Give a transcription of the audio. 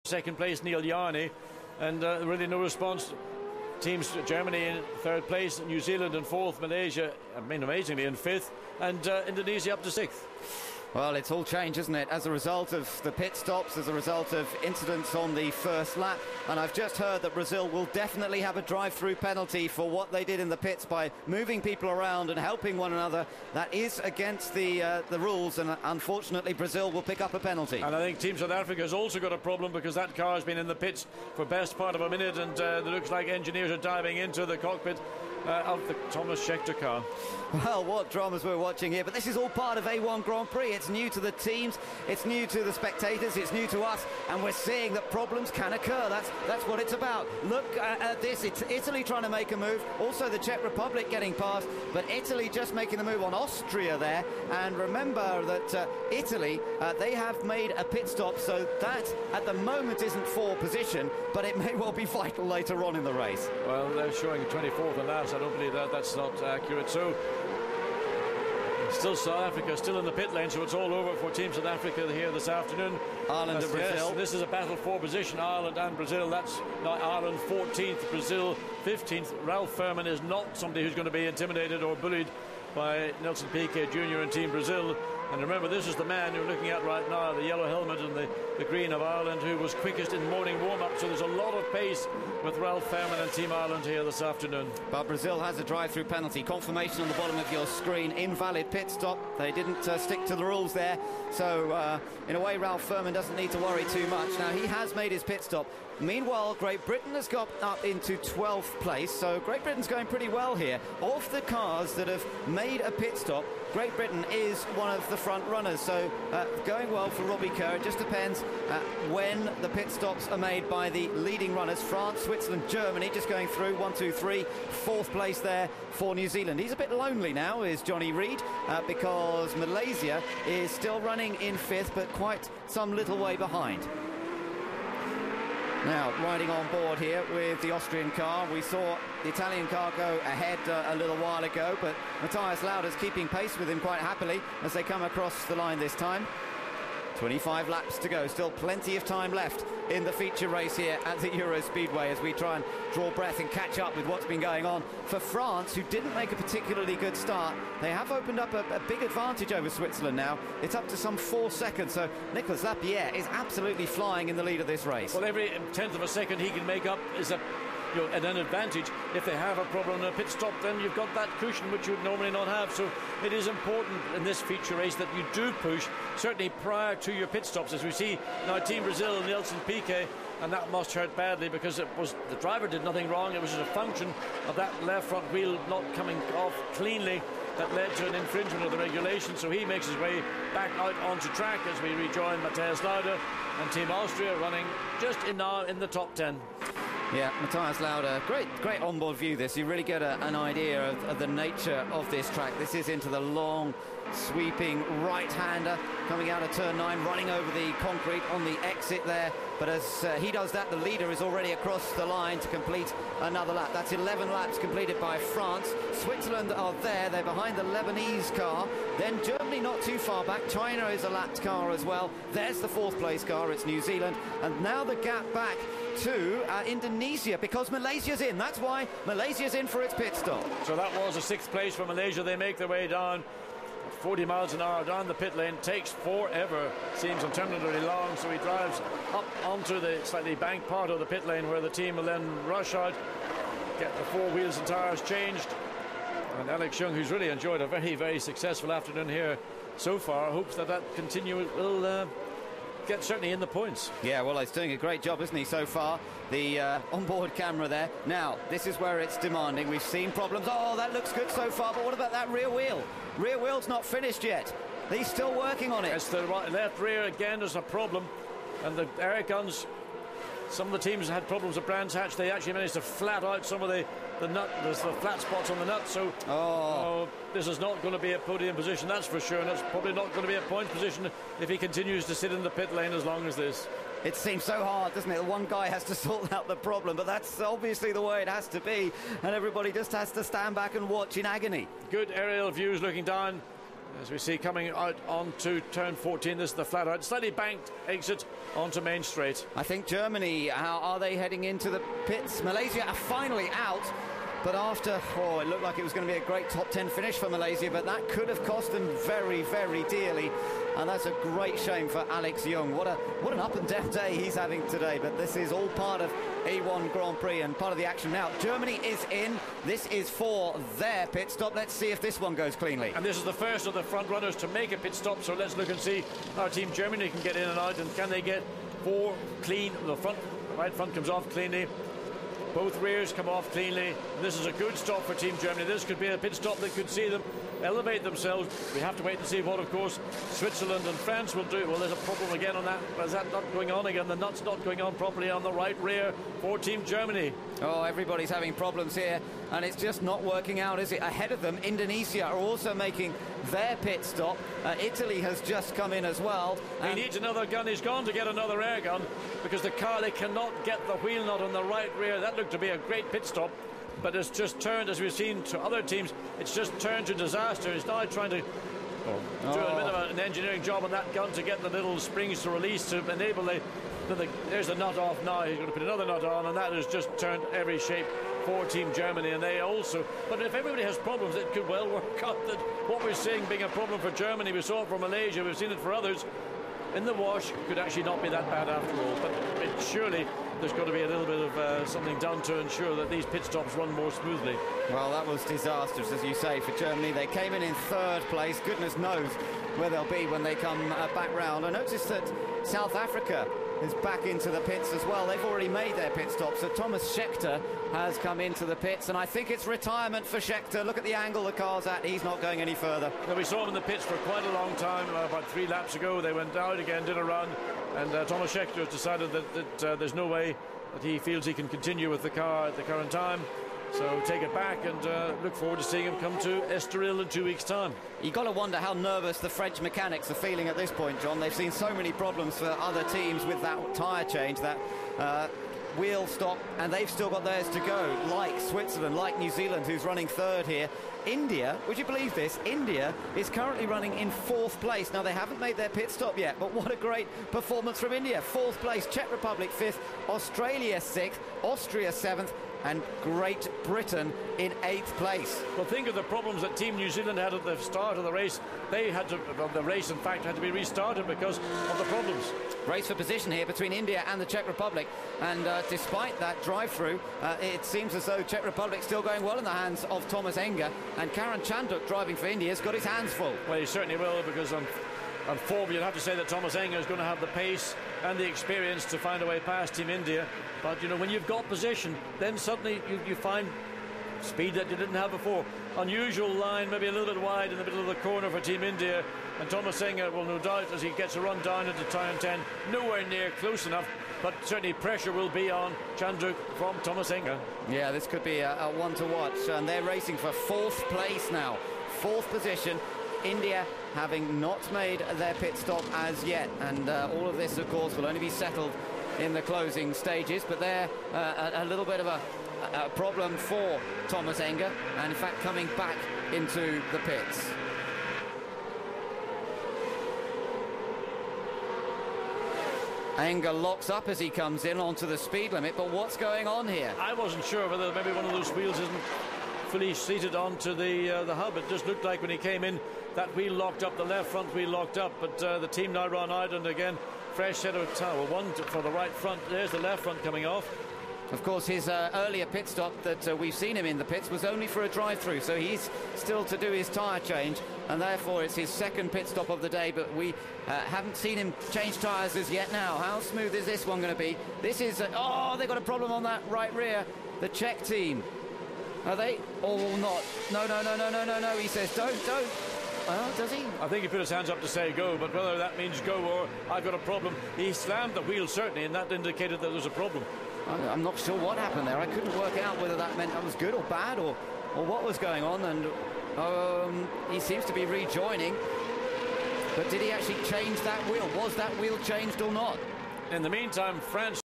second place, Neil Yarney, and really no response. Teams Germany in third place, New Zealand in fourth, Malaysia, amazingly, in fifth, and Indonesia up to sixth. Well, it's all changed, isn't it? As a result of the pit stops, as a result of incidents on the first lap. And I've just heard that Brazil will definitely have a drive-through penalty for what they did in the pits by moving people around and helping one another. That is against the rules, and unfortunately Brazil will pick up a penalty. And I think Team South Africa has also got a problem, because that car has been in the pits for best part of a minute, and it looks like engineers are diving into the cockpit of the Thomas Scheckter car. Well, what dramas we're watching here, but this is all part of A1 Grand Prix. It's new to the teams, it's new to the spectators, it's new to us, and we're seeing that problems can occur. That's what it's about. Look at this. It's Italy trying to make a move, also the Czech Republic getting past, but Italy just making the move on Austria there. And remember that Italy, they have made a pit stop, so that at the moment isn't for position, but it may well be vital later on in the race. Well, they're showing 24th and last. I don't believe that's not accurate. So still South Africa, still in the pit lane, so it's all over for Team South Africa here this afternoon. Ireland and Brazil. Yes, this is a battle for position, Ireland and Brazil. That's now Ireland 14th, Brazil 15th. Ralph Furman is not somebody who's going to be intimidated or bullied by Nelson Piquet Jr. and Team Brazil. And remember, this is the man you're looking at right now, the yellow helmet and the green of Ireland, who was quickest in morning warm-up. So there's a lot of pace with Ralph Furman and Team Ireland here this afternoon. But Brazil has a drive-through penalty. Confirmation on the bottom of your screen. Invalid pit stop. They didn't stick to the rules there. So, in a way, Ralph Furman doesn't need to worry too much. Now, he has made his pit stop. Meanwhile, Great Britain has got up into 12th place. So Great Britain's going pretty well here. Of the cars that have made a pit stop, Great Britain is one of the front runners, so going well for Robbie Kerr. It just depends when the pit stops are made by the leading runners. France, Switzerland, Germany just going through, 1, 2, 3, fourth place there for New Zealand. He's a bit lonely now, is Johnny Reid, because Malaysia is still running in fifth, but quite some little way behind. Now, riding on board here with the Austrian car, we saw the Italian car go ahead a little while ago, but Matthias Lauda's keeping pace with him quite happily as they come across the line this time. 25 laps to go, still plenty of time left in the feature race here at the Euro Speedway as we try and draw breath and catch up with what's been going on. For France, who didn't make a particularly good start, they have opened up a big advantage over Switzerland now. It's up to some 4 seconds, so Nicolas Lapierre is absolutely flying in the lead of this race. Well, every tenth of a second he can make up is an advantage. If they have a problem in a pit stop, then you've got that cushion which you'd normally not have. So it is important in this feature race that you do push, certainly prior to your pit stops, as we see now Team Brazil, Nelson Piquet, and that must hurt badly because it was the driver did nothing wrong. It was just a function of that left front wheel not coming off cleanly that led to an infringement of the regulation. So he makes his way back out onto track as we rejoin Matthias Lauda and Team Austria running just now in the top 10. Yeah, Matthias Lauda, great onboard view this. You really get an idea of the nature of this track. This is into the long, sweeping right-hander coming out of turn 9, running over the concrete on the exit there. But as he does that, the leader is already across the line to complete another lap. That's 11 laps completed by France. Switzerland are there. They're behind the Lebanese car. Then Germany not too far back. China is a lapped car as well. There's the fourth place car. It's New Zealand. And now the gap back to Indonesia, because Malaysia's in. That's why Malaysia's in for its pit stop. So that was a 6th place for Malaysia. They make their way down 40 miles an hour down the pit lane. Takes forever, seems interminably long, so he drives up onto the slightly banked part of the pit lane where the team will then rush out, get the 4 wheels and tyres changed. And Alex Young, who's really enjoyed a very, very successful afternoon here so far, hopes that will get certainly in the points. Yeah, well, he's doing a great job, isn't he, so far? The onboard camera there. Now, this is where it's demanding. We've seen problems. Oh, that looks good so far, but what about that rear wheel? Rear wheel's not finished yet. He's still working on it. It's the left rear again is a problem. And the air guns, some of the teams had problems with Brands Hatch. They actually managed to flat out some of the nut. There's the flat spots on the nut. So this is not going to be a podium position, that's for sure. And it's probably not going to be a point position if he continues to sit in the pit lane as long as this. It seems so hard, doesn't it? One guy has to sort out the problem, but that's obviously the way it has to be. And everybody just has to stand back and watch in agony. Good aerial views looking down As we see coming out onto turn 14, this is the flat out, slightly banked exit onto Main Straight. I think Germany, how are they heading into the pits? Malaysia are finally out. But after, it looked like it was going to be a great top 10 finish for Malaysia, but that could have cost them very, very dearly. And that's a great shame for Alex Young. What an up and down day he's having today. But this is all part of A1 Grand Prix and part of the action now. Germany is in. This is for their pit stop. Let's see if this one goes cleanly. And this is the first of the front runners to make a pit stop. So let's look and see how Team Germany can get in and out. And can they get 4 clean? The right front comes off cleanly. Both rears come off cleanly. This is a good stop for Team Germany. This could be a pit stop that could see them elevate themselves. We have to wait and see what, of course, Switzerland and France will do. Well, there's a problem again on that. Is that not going on again? The nut's not going on properly on the right rear for Team Germany. Oh, everybody's having problems here, and it's just not working out, is it? Ahead of them, Indonesia are also making their pit stop. Italy has just come in as well. He needs another gun. He's gone to get another air gun because the car, they cannot get the wheel nut on the right rear. That looked to be a great pit stop, but it's just turned, as we've seen to other teams, it's just turned to disaster. He's now trying to do a bit of an engineering job on that gun to get the little springs to release to enable there's the nut off now. He's going to put another nut on, and that has just turned every shape for Team Germany. And they also, but if everybody has problems, it could well work out that what we're seeing being a problem for Germany, we saw it for Malaysia, we've seen it for others, in the wash could actually not be that bad after all. But surely there's got to be a little bit of something done to ensure that these pit stops run more smoothly. Well, that was disastrous, as you say, for Germany. They came in 3rd place. Goodness knows where they'll be when they come back round. I noticed that South Africa is back into the pits as well. They've already made their pit stop. So Thomas Scheckter has come into the pits, and I think it's retirement for Scheckter. Look at the angle the car's at. He's not going any further. Well, we saw him in the pits for quite a long time. About 3 laps ago, they went out again, did a run, and Thomas Scheckter has decided that there's no way that he feels he can continue with the car at the current time. So take it back and look forward to seeing him come to Estoril in 2 weeks' time. You've got to wonder how nervous the French mechanics are feeling at this point, John. They've seen so many problems for other teams with that tyre change, that wheel stop, and they've still got theirs to go, like Switzerland, like New Zealand, who's running 3rd here. India, would you believe this? India is currently running in 4th place. Now, they haven't made their pit stop yet, but what a great performance from India. 4th place, Czech Republic 5th, Australia 6th, Austria 7th, and Great Britain in 8th place. Well, think of the problems that Team New Zealand had at the start of the race. They had to, the race in fact had to be restarted because of the problems. Race for position here between India and the Czech Republic, and despite that drive-through, it seems as though Czech Republic still going well in the hands of Thomas Enger, and Karan Chanduk driving for India has got his hands full. Well, he certainly will, because on form you'd have to say that Thomas Enger is going to have the pace and the experience to find a way past Team India. But you know, when you've got position, then suddenly you find speed that you didn't have before. Unusual line, maybe a little bit wide in the middle of the corner for Team India, and Thomas Enger will no doubt, as he gets a run down into turn 10, nowhere near close enough, but certainly pressure will be on Chanduk from Thomas Enger. Yeah, this could be a one to watch, and they're racing for 4th place now. 4th position. India having not made their pit stop as yet, and all of this, of course, will only be settled in the closing stages, but they're a little bit of a problem for Thomas Enger, and in fact coming back into the pits. Enger locks up as he comes in onto the speed limit, but what's going on here? I wasn't sure whether maybe one of those wheels isn't fully seated onto the hub. It just looked like when he came in, that wheel locked up, the left front wheel locked up, but the team now run out, and again, fresh set of towel. One for the right front, there's the left front coming off. Of course, his earlier pit stop that we've seen him in the pits was only for a drive-through, so he's still to do his tyre change, and therefore it's his 2nd pit stop of the day, but we haven't seen him change tyres as yet now. How smooth is this one going to be? This is... oh, they've got a problem on that right rear, the Czech team. Are they? Or not? No, he says don't. Does he? I think he put his hands up to say go, but whether that means go or I've got a problem, he slammed the wheel certainly, and that indicated that there was a problem. I'm not sure what happened there. I couldn't work out whether that meant that was good or bad, or what was going on, and he seems to be rejoining. But did he actually change that wheel? Was that wheel changed or not? In the meantime, France